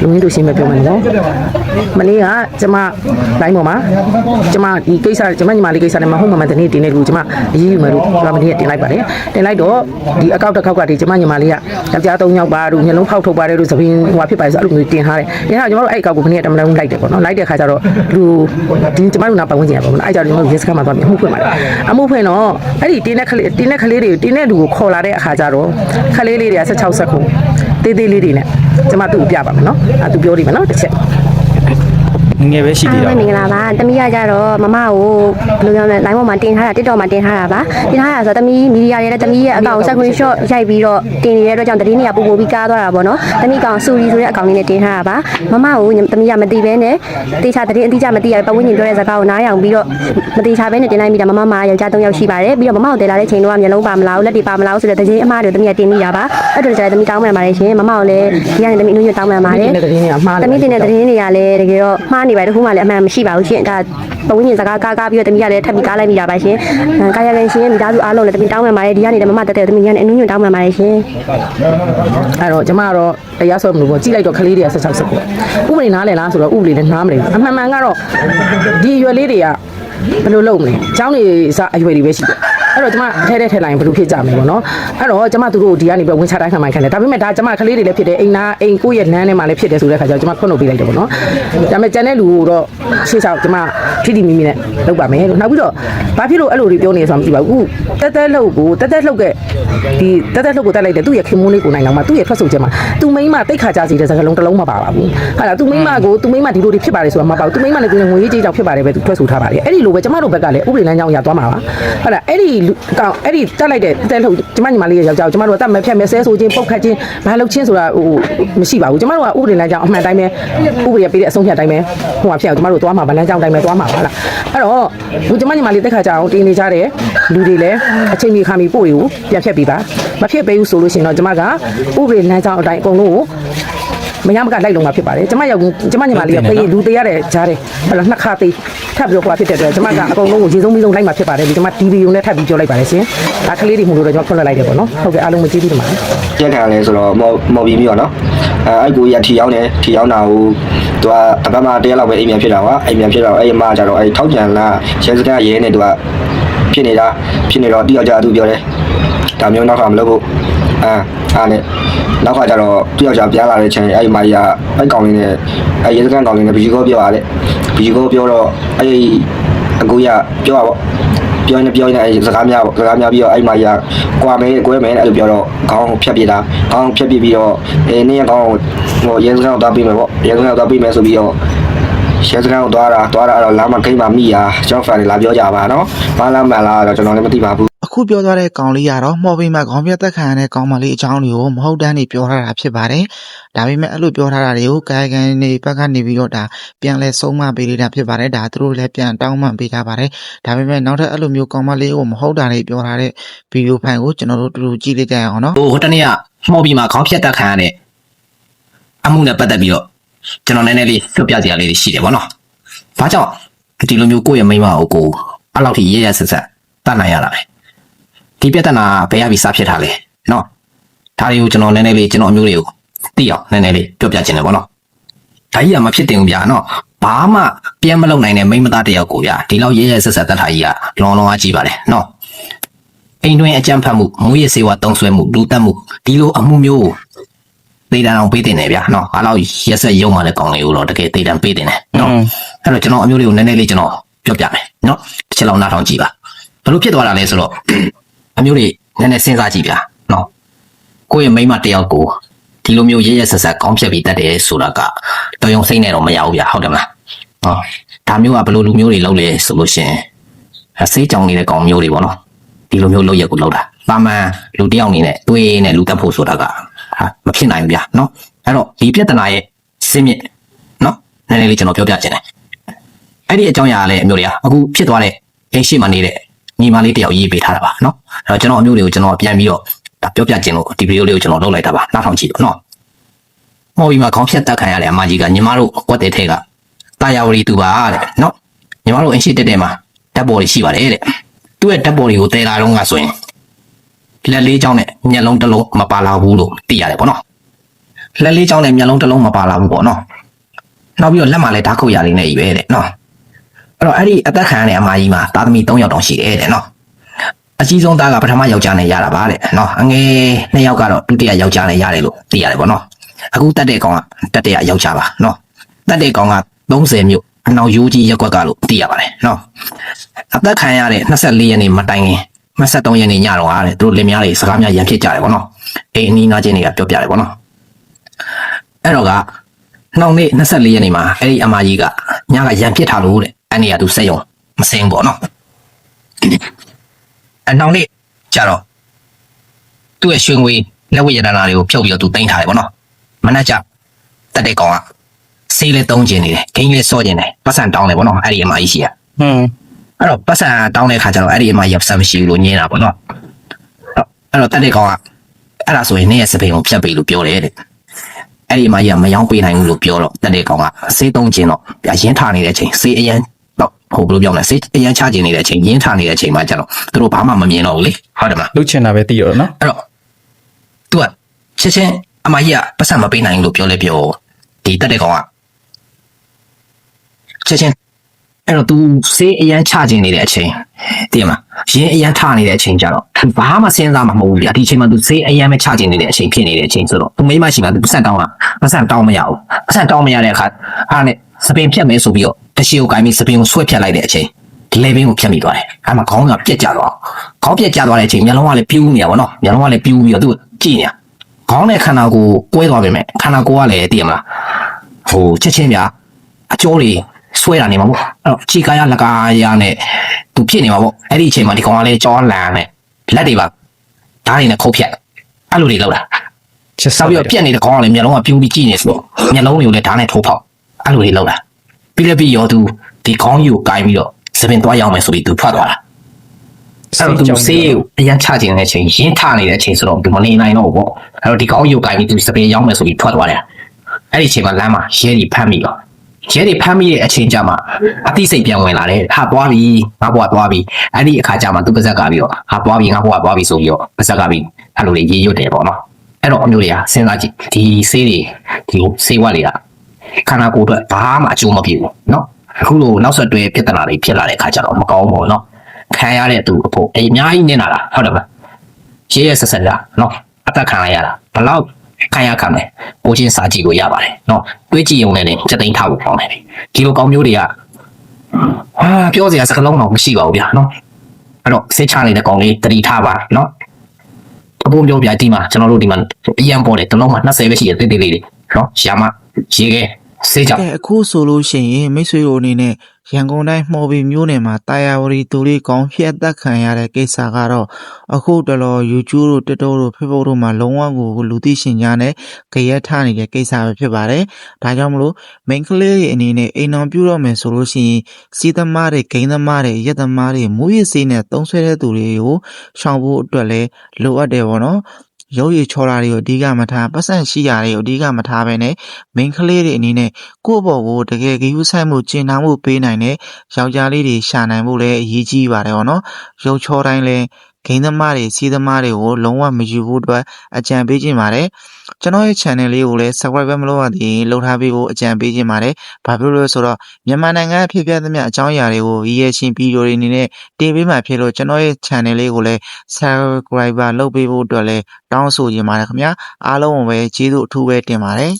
လူရင်းတို့ရှင်းမပြောမှန်းနော်မနေ့ကကျမလိုင်းပေါ်မှာကျမဒီကိစ္စကျမညီမလေးကိစ္စနဲ့မဟုတ်မှန်တဲ့နေ့တင်နေလို့ကျမအရေးယူမယ်လို့မနေ့ကတင်လိုက်ပါတယ်တင်လိုက်တော့ဒီအကောက်တစ်ခေါက်ကဒီကျမညီမလေးကယောက်ျား3ယောက်ပါတို့မျက်လုံးဖောက်ထုတ်ပါတယ်တို့သပင်းဟိုဖြစ်ပါတယ်ဆိုအဲ့လိုမျိုးတင်ထားတယ်တင်ထားကျမတို့အဲ့အကောက်ကိုမနေ့ကတမန်လုံးလိုက်တယ်ပေါ့နော်လိုက်တဲ့ခါကျတော့လူဒီကျမတို့နာပတ်ဝန်းကျင်ရပေါ့နော်အဲ့ကြောင့်ကျမတို့ရဲစခန်းမှာသွားပြီးအမှုဖွင့်ပါတယ်အမှုဖွင့်တော့အဲ့ဒီတင်တဲ့ကလေးတွေတင်တဲ့လူကိုခေါ်လာတဲ့အခါကျတော့ခလေးလေးတွေက16ဆက်ခုသေးသေးလေးတွေနဲ့ကျမသူ့ကိုပြပါမယ်နော်အဲ့သူပြောနေမယ်နော်တစ်ချက်ငယ်ပဲရှိသေးတာမင်္ဂလာပါတမီးရကြတော့မမကိုဘယ်လိုပြောလဲ line ပေါ်မှာတင်ထားတာ TikTok မှာတင်ထားတာပါတင်ထားတာဆိုတော့တမီးမီဒီယာတွေလည်းတမီးရဲ့အကောင့် screenshot ရိုက်ပြီးတော့တင်နေတဲ့အတွက်ကြောင့်တတိနေရပို့ပြီးကားသွားတာပေါ့နော်တမီးကောင်စူရီဆိုတဲ့အကောင့်လေးနဲ့တင်ထားတာပါမမကိုတမီးကမသိဘဲနဲ့တေချာတတိအတိအကျမသိရပတ်ဝန်းကျင်ပြောတဲ့စကားကိုနားယောင်ပြီးတော့မတေချာဘဲနဲ့တင်လိုက်မိတာမမယောက်ျား3ယောက်ရှိပါတယ်ပြီးတော့မမကိုတည်လာတဲ့ချိန်တော့မျက်လုံးပါမလားလက်တွေပါမလားဆိုတဲ့တခြင်းအမှားတွေတမီးကတင်မိတာပါအဲ့တော့ကျတော့တမီးတောင်းပန်ပါတယ်ရှင်မမကိုလည်းဒီကနေတမီးအနုညွတ်တောင်းပန်ပါတယ်တမီးတင်တဲ့တခြင်းတွေကလည်းတကယ်တော့မှားနေပါတယ်တခုမှလည်းအမှန်မရှိပါဘူးရှင်ဒါပတ်ဝန်းကျင်စကားကားပြီးတော့တမီးကလည်းထပ်ပြီးကားလိုက်မိတာပါရှင်ကာယကံရှင်မိသားစုအားလုံးလည်းတမီးတောင်းပန်ပါတယ်ဒီကနေလည်းမမတက်တဲ့တမီးကလည်းအနုညွတ်တောင်းပန်ပါတယ်ရှင်အဲ့တော့ကျမကတော့တရားစွဲမလို့ပေါ့ကြည့်လိုက်တော့ကလေးတွေက16ဆက်ပေါ့ဥပဒေနားလည်လားဆိုတော့ဥပဒေလည်းနားမလည်ဘူးအမှန်မှန်ကတော့ဒီရွယ်လေးတွေကဘယ်လိုလုပ်မလဲအเจ้าနေစားအရွယ်တွေပဲရှိတယ်အဲ့တော့ကျမထဲလိုက်ဘယ်လိုဖြစ်ကြမလဲပေါ့နော်အဲ့တော့ကျမသူတို့ဒီကနေပဲဝင်ချတိုင်းခံမှခံတယ်ဒါပေမဲ့ဒါကျမကလေးတွေလည်းဖြစ်တယ်အိမ်ကိုရဲ့လမ်းထဲမှာလည်းဖြစ်တယ်ဆိုတဲ့ခါကျတော့ကျမခွင့်လို့ပေးလိုက်တယ်ပေါ့နော်ဒါပေမဲ့ကျန်တဲ့လူကတော့ရှေ့ချောက်ကျမထိတိမိမိနဲ့လုပ်ပါမယ်လို့နောက်ပြီးတော့ဘာဖြစ်လို့အဲ့လိုတွေပြောနေဆိုတာမသိပါဘူးတက်လှုပ်ကိုတက်လှုပ်တဲ့ဒီတက်လှုပ်ကိုတက်လိုက်တဲ့သူ့ရဲ့ခင်မုန်းလေးကိုနိုင်တော့မှသူ့ရဲ့ထွက်ဆိုချက်မှာသူမိန်းမတိတ်ခါကြစီတဲ့စကားလုံးတစ်လုံးမပါပါဘူးဟာလားသူမိန်းမဒီလိုတွေဖြစ်ပါတယ်ဆိုတာမပါဘူးသူမိန်းမလည်းသူငွေရေးကြေးကြောင့်ဖြစ်ပါတယ်ပဲသူထွက်ဆိုထားပါတယ်အဲ့ဒီလိုပဲကျမတို့ဘက်ကလည်းဥပဒေလမ်းကြောင်းအရသွားမှာပါဟာလားအဲ့ဒီတက်လိုက်တဲ့တက်လို့ကျမညီမလေးရဲ့ယောက်ျားကိုကျမတို့ကတတ်မဲ့ဖြတ်မဲ့ဆဲဆိုချင်းပုတ်ခတ်ချင်းဘာလုပ်ချင်းဆိုတာဟိုမရှိပါဘူးကျမတို့ကဥပဒေလမ်းကြောင်းအမှန်တိုင်းပဲဥပဒေပေးတဲ့အဆုံးဖြတ်တိုင်းပဲဟိုမှာဖြစ်အောင်ကျမတို့သွားမှာဗလမ်းကြောင်းတိုင်းပဲသွားမှာပါလားအဲ့တော့ဟိုကျမညီမလေးတက်ခါကြအောင်တင်နေကြတဲ့လူတွေလည်းအချိန်ကြီးခါမီပို့တွေကိုပြန်ဖြတ်ပေးပါမဖြတ်ပေးဘူးဆိုလို့ရှိရင်တော့ကျမကဥပဒေလမ်းကြောင်းအတိုင်းအကုန်လုံးကိုမရမကလိုက်လုံးမှာဖြစ်ပါတယ်ကျမညီမလေးကပေးလူသေးရတဲ့ကြားတယ်ဟလာနှစ်ခါသေးထပ်ပြီးတော့ဖြစ်တဲ့အတွက်ကျမကအကုန်လုံးကိုရေဆုံးပြီးဆုံးလိုက်မှာဖြစ်ပါတယ်ဒီကျမ TV ရုံနဲ့ထပ်ပြီးပြောလိုက်ပါတယ်ရှင်ဒါကလေးတွေမှုလို့တော့ကျွန်တော်ဖွင့်လိုက်တယ်ပေါ့နော်ဟုတ်ကဲ့အားလုံးကိုကျေးဇူးတင်ပါတယ်ကြက်ခံလဲဆိုတော့မော်ပြီးပြီတော့အဲ့ကိုရထီရောက်တာကိုသူကအပတ်မှာ1ရက်လောက်ပဲအိမ်ပြန်ဖြစ်တာကွာအိမ်ပြန်ဖြစ်တော့အဲ့အမကျတော့အဲ့ထောက်ကြံလာရဲစခန်းရဲနေသူကဖြစ်နေတော့တယောက်ကြသူပြောတယ်ဒါမျိုးနောက်ခါမလုပ်ဖို့အားနဲ့နောက်ခါကျတော့တယောက်ကြပြန်လာတဲ့ချိန်အဲ့မာကြီးကအဲ့ကောင်လေးနဲ့အဲ့ရဲစခန်းကောင်လေးနဲ့ဘီဂျီကိုပြောရတယ်ဘီဂျီကိုပြောတော့အဲ့အကူရပြောပါပေါ့ပြောရင်အဲ့စကားများပြီးတော့အဲ့မာကြီးကကွာမဲကွဲမဲအဲ့လိုပြောတော့ခေါင်းဖြတ်ပြတာခေါင်းဖြတ်ပြပြီးတော့နေ့ရက်ခေါင်းဟိုရဲစခန်းကိုသွားပြီးမယ်ပေါ့ရဲစခန်းကိုသွားပြီးမယ်ဆိုပြီးတော့ရဲစခန်းကိုသွားတာတော့လမ်းမှာဂိမ်းမှာမိရာကျွန်တော်ဖန်တွေလာပြောကြပါနော်ဘာလားမှန်လားတော့ကျွန်တော်လည်းမသိပါဘူးအခုပြောသွားတဲ့ကောင်လေးကတော့မော်ဘီမှာခေါင်းပြတ်သက်ခံရတဲ့ကောင်မလေးအကြောင်းတွေကိုမဟုတ်တမ်းနေပြောထားတာဖြစ်ပါတယ်။ဒါပေမဲ့အဲ့လိုပြောထားတာတွေကိုကာယကံနေဘက်ကနေပြီးတော့ဒါပြန်လဲဆုံးမပေးနေတာဖြစ်ပါတယ်။ဒါသူတို့လည်းပြန်တောင်းပန်ပေးထားပါတယ်။ဒါပေမဲ့နောက်ထပ်အဲ့လိုမျိုးကောင်မလေးကိုမဟုတ်တာတွေပြောထားတဲ့ဗီဒီယိုဖိုင်ကိုကျွန်တော်တို့တူတူကြည့်လိုက်ကြရအောင်နော်။ဟိုတနေ့ကမော်ဘီမှာခေါင်းပြတ်သက်ခံရတဲ့အမှုနဲ့ပတ်သက်ပြီးတော့ကျွန်တော်နည်းနည်းလေးလွတ်ပြစရာလေးတွေရှိတယ်ဗောနော်။ဘာကြောင့်ဒီလိုမျိုးကိုယ့်ရဲ့မိန်းမကိုအဲ့လောက်ထိရဲရဲဆက်ဆက်တတ်နိုင်ရတာလဲဒီပြဿနာဘယ်ရပြီးစဖြစ်ထားလဲနော်ဒါတွေကိုကျွန်တော်နည်းနည်းလေးကျွန်တော်အမျိုးတွေကိုသိအောင်နည်းနည်းလေးပြောပြချင်တယ်ဗောနော်ဒါကြီးကမဖြစ်တင်ဘူးဗျာနော်ဘာမှပြန်မလုပ်နိုင်တဲ့မိန်းမသားတယောက်ကိုဗျာဒီလောက်ရဲရဲဆက်ဆက်တတ်တာကြီးကလွန်အားကြီးပါတယ်နော်အိမ်တွင်အကြမ်းဖက်မှုမူရစေဝါတုံးဆွဲမှုလူတက်မှုဒီလိုအမှုမျိုးသေတံအောင်ပေးတင်တယ်ဗျာနော်အားလောက်ရက်ဆက်ရုံမှလည်းကောင်းနေလို့တော့တကယ်သေတံပေးတင်တယ်နော်အဲ့တော့ကျွန်တော်အမျိုးတွေကိုနည်းနည်းလေးကျွန်တော်ပြောပြမယ်နော်တစ်ချက်လောက်နားထောင်ကြည့်ပါဘလို့ဖြစ်သွားတာလဲဆိုတော့အမျိုးတွေနည်းနည်းစဉ်းစားကြည့်ဗျာနော်ကိုယ့်ရဲ့မိန်းမတယောက်ကိုဒီလိုမျိုးရဲရဲဆက်ဆက်ကောင်းဖြတ်ပြီးတတ်တယ်ဆိုတာကတော်ရုံစိတ်နဲ့တော့မရဘူးဗျာဟုတ်တယ်မလားဟောဒါမျိုးကဘလို့လူမျိုးတွေလုပ်လဲဆိုလို့ရှင်ဆေးကြောင်နေတဲ့ကောင်မျိုးတွေပေါ့နော်ဒီလိုမျိုးလုပ်ရက်ကိုလုပ်တာပါမှန်လူတယောက်အနေနဲ့တွေးနဲ့လူတက်ဖို့ဆိုတာကမဖြစ်နိုင်ဘူးဗျာနော်အဲ့တော့ဒီပြဿနာရဲ့စင်းမြစ်နော်နည်းနည်းလေးကျွန်တော်ပြောပြချင်တယ်အဲ့ဒီအကြောင်းအရာကလည်းအမျိုးတွေကအခုဖြစ်သွားတဲ့အိမ်ရှိမှနေတဲ့ညီမလေးတယောက်ရေးပေးထားတာပါနော်အဲ့တော့ကျွန်တော်အမျိုးတွေကိုကျွန်တော်ပြန်ပြီးတော့ပြောပြခြင်းလို့ဒီဗီဒီယိုလေးကိုကျွန်တော်လုပ်လိုက်တာပါနားထောင်ကြည့်တော့နော်မော်ဘီမှာခေါင်းဖြတ်တက်ခံရတဲ့အမကြီးကညီမတို့ကွက်တဲ့ထဲကတာယာဝရီသူပါတဲ့နော်ညီမတို့အင်ရှိတက်တဲ့မှာဓာတ်ပေါ်တွေရှိပါတယ်တဲ့သူ့ရဲ့ဓာတ်ပေါ်တွေကိုတဲလာတော့ကဆိုရင်လက်လေးချောင်းနဲ့မျက်လုံးတစ်လုံးမပါလာဘူးလို့သိရတယ်ပေါ့နော် လက်လေးချောင်းနဲ့မျက်လုံးတစ်လုံးမပါလာဘူးပေါ့နော်နောက်ပြီးတော့လက်မှာလည်းဓာတ်ခုတ်ရလေးနဲ့ကြီးပဲတဲ့နော်အဲ့တော့အဲ့ဒီအသက်ခံရတဲ့အမကြီးမှာသားသမီး3ယောက်တောင်ရှိတယ်တဲ့နော်အကြီးဆုံးသားကပထမယောက်ျားနဲ့ရတာပါတဲ့နော်အငယ်2ယောက်ကတော့ဒုတိယယောက်ျားနဲ့ရတယ်လို့သိရတယ်ပေါ့နော်အခုတက်တဲ့ကောင်ကတက်တဲ့ယောက်ျားပါနော်တက်တဲ့ကောင်က30မြို့အနောက်ရိုးကြီးရက်ကွက်ကလို့သိရပါတယ်နော်အသက်ခံရတဲ့24ရက်နေ့မတိုင်ခင်23ရက်နေ့ညတော့အားတဲ့သူတို့လင်မယားတွေစကားများရန်ဖြစ်ကြတယ်ပေါ့နော်အိမ်အနီးနားချင်းတွေကပြောပြတယ်ပေါ့နော်အဲ့တော့ကနှောင်းနေ့24ရက်နေ့မှာအဲ့ဒီအမကြီးကညကရန်ဖြစ်ထားလို့တဲ့အဲ့နေကသူစက်ရုံမစင်းပေါ့နော်အနှောင်းနေ့ကျတော့သူ့ရဲ့ရွှေငွေလက်ဝတ်ရတနာတွေကိုဖြုတ်ပြီးတော့သူတင်ထားတယ်ပေါ့နော်မနက်ကျတက်တဲ့ကောင်ကဆေးလေးသုံးကျင်နေတယ်ဂိမ်းလေးစော့ကျင်တယ်ပတ်စံတောင်းတယ်ပေါ့နော်အဲ့ဒီအမကြီးရှိရအဲ့တော့ပတ်စံတောင်းတဲ့ခါကျတော့အဲ့ဒီအမကြီးဆက်မရှိဘူးလို့ညင်းတာပေါ့နော်အဲ့တော့တက်တဲ့ကောင်ကအဲ့ဒါဆိုရင်နေ့ရက်စပိန်ကိုဖြတ်ပေးလို့ပြောတယ်တဲ့အဲ့ဒီအမကြီးကမယောင်းပေးနိုင်ဘူးလို့ပြောတော့တက်တဲ့ကောင်ကဆေးသုံးကျင်တော့ရင်းထားနေတဲ့အချိန်ဆေးအရန်တော့ဟိုဘယ်လိုပြောမလဲဆေးအရန်ချကျင်နေတဲ့အချိန်ရင်းထားနေတဲ့အချိန်မှာကျတော့သူတို့ဘာမှမမြင်တော့ဘူးလေဟုတ်တယ်မလား လှုပ်ချင်တာပဲသိရတော့နော် အဲ့တော့ तू ကချက်ချင်းအမကြီးကပတ်စံမပေးနိုင်ဘူးလို့ပြောလဲပြောဒီတက်တဲ့ကောင်ကချက်ချင်းအဲ့တော့ तू ဆေးအရန်ချကျင်နေတဲ့အချိန်သိရမလားရင်းအရန်ထားနေတဲ့အချိန်ကျတော့ဘာမှစဉ်းစားမှာမဟုတ်ဘူးဗျာဒီအချိန်မှာ तू ဆေးအရန်ပဲချကျင်နေတဲ့အချိန်ဖြစ်နေတဲ့အချိန်ဆိုတော့ तू မိမရှိမှ तू ပတ်စံတောင်းတာပတ်စံတောင်းမရဘူးပတ်စံတောင်းမရတဲ့အခါအားနဲ့စပင်ဖြတ်မယ်ဆိုပြီးတော့တရှိကိုကိုင်းပြီးစပင်ကိုဆွဲဖြတ်လိုက်တဲ့အချိန်လေဘင်းကိုဖြတ်မိသွားတယ်အဲ့မှာခေါင်းကပြက်ကျသွားခေါင်းပြက်ကျသွားတဲ့အချိန်မျက်လုံးကလည်းပြူးနေရပါတော့မျက်လုံးကလည်းပြူးပြီးတော့ तू ကြည့်နေခေါင်းနဲ့ခန္ဓာကိုယ်ကွဲသွားပြီမဲ့ခန္ဓာကိုယ်ကလည်းသိရမလားဟိုချက်ချင်းဗျာအကျိုးတွေဆွဲတာနေမှာပေါ့အဲ့တော့ခြေကားရလက်ကားရနဲ့သူဖြစ်နေမှာပေါ့အဲ့ဒီအချိန်မှာဒီကောင်ကလည်းကြောလန်နဲ့လက်တွေပါဓာတ်တွေနဲ့ခုတ်ဖြတ်အဲ့လိုတွေလောက်တာ ချက် ဆောက်ပြီးတော့ပြက်နေတဲ့ကောင်ကလည်းမျက်လုံးကပြူးပြီးကြည့်နေဆိုတော့မျက်လုံးတွေကိုလည်းဓာတ်နဲ့ထိုးဖောက်အဲ့လိုတွေလောက်တာပြီးလည်းပြီးရောသူဒီခေါင်းကြီးကိုကိုင်းပြီးတော့စပင်သွားရောက်မယ်ဆိုပြီးသူထွက်သွားတာအဲ့တော့သူဆေးကိုအရန်ချကျင်တဲ့အချိန်ရင်းထနေတဲ့အချိန်ဆိုတော့သူမနေနိုင်တော့ဘူးပေါ့အဲ့တော့ဒီကောင်ကြီးကိုကိုင်းပြီးသူစပင်ရောက်မယ်ဆိုပြီးထွက်သွားတယ်အဲ့ဒီအချိန်မှာလမ်းမှာရဲတွေဖမ်းမိတော့ရဲတွေဖမ်းမိတဲ့အချိန်ကျမှအသိစိတ်ပြန်ဝင်လာတယ်ဟာသွားပြီငါဘွားသွားပြီအဲ့ဒီအခါကျမှသူပါဇက်ကပြီးတော့ဟာသွားပြီငါဘွားသွားပြီဆိုပြီးတော့ပါဇက်ကပြီးအဲ့လိုတွေရေရွတ်တယ်ပေါ့နော်အဲ့တော့အမျိုးတွေကစဉ်းစားကြည့်ဒီဆေးတွေဒီဆေးဝါးတွေကခန္ဓာကိုယ်အတွက်ဘာမှအကျိုးမဖြစ်ဘူးနော်အခုလိုနောက်ဆက်တွဲပြဿနာတွေဖြစ်လာတဲ့အခါကျတော့မကောင်းဘူးနော်ခံရတဲ့သူအဖို့အများကြီးနင်းလာတာဟုတ်တယ်မလားရဲရဲဆက်ဆက်လာနော်အသက်ခံရတာဘလောက်ခံရခံတယ်ကိုချင်းစာကြည့်လို့ရပါတယ်နော်တွေးကြည့်ရုံနဲ့စက်သိမ်းထားဖို့ကောင်းတယ်ဒီလိုကောင်းမျိုးတွေကပြောစရာစကားလုံးတော့မရှိပါဘူးဗျာနော်အဲ့တော့စိတ်ချနေတဲ့ကောင်လေးတတိထားပါနော်အပုံပြောပြဒီမှာကျွန်တော်တို့ဒီမှာအရန်ပေါ်တယ်တလုံးမှာ20ပဲရှိတယ်တိတိလေးတွေနော်ရှာမရေခဲစေးကြောင် အခုဆိုလို့ရှိရင်မိတ်ဆွေတို့အနေနဲ့ရန်ကုန်တိုင်းမှော်ဘီမြို့နယ်မှာတာယာဝတီတူလေးကောင်းဖျက်သက်ခံရတဲ့ကိစ္စကတော့အခုတလော YouTube တို့ TikTok တို့ Facebook တို့မှာလုံးဝကိုလူသိရှင်ကြားနဲ့ကြရက်ထားနေတဲ့ကိစ္စပဲဖြစ်ပါတယ်။ဒါကြောင့်မလို့ main ကလေးတွေအနေနဲ့အိမ်တော်ပြုတော့မယ်ဆိုလို့ရှိရင်စီးသမားတွေဂိမ်းသမားတွေရက်သမားတွေမူရစ်စေးနဲ့သုံးဆွဲတဲ့သူတွေကိုရှောင်ဖို့အတွက်လည်းလိုအပ်တယ်ပေါ့နော်။ရုပ်ရည်ချော်တာတွေကိုအဓိကမထားပတ်စံရှိရာတွေကိုအဓိကမထားဘဲနဲ့ main ကလေးတွေအနေနဲ့ကိုယ့်ဘော်ကိုတကယ်ဂရုစိုက်မှုကျင့်နှံမှုပေးနိုင်တဲ့ယောက်ျားလေးတွေရှာနိုင်ဖို့လည်းအရေးကြီးပါတယ်ပေါ့နော်ရုပ်ချောတိုင်းလည်းဂိမ်းသမားတွေစီးသမားတွေကိုလုံးဝမယူဖို့အတွက်အကြံပေးခြင်းပါတယ်ကျွန်တော်ရဲ့ channel လေးကိုလည်း subscribe မလုပ်ရသေးရင်လုပ်ထားပေးဖို့အကြံပေးခြင်းပါတယ်ဘာဖြစ်လို့လဲဆိုတော့မြန်မာနိုင်ငံအဖြစ်အပျက်သမျှအကြောင်းအရာတွေကိုရည်ရရှင်ဗီဒီယိုတွေအနေနဲ့တင်ပေးမှဖြစ်လို့ကျွန်တော်ရဲ့ channel လေးကိုလည်း subscribe လုပ်ပေးဖို့အတွက်လည်းတောင်းဆိုခြင်းပါတယ်ခင်ဗျာအားလုံးကိုပဲကျေးဇူးအထူးပဲတင်ပါတယ်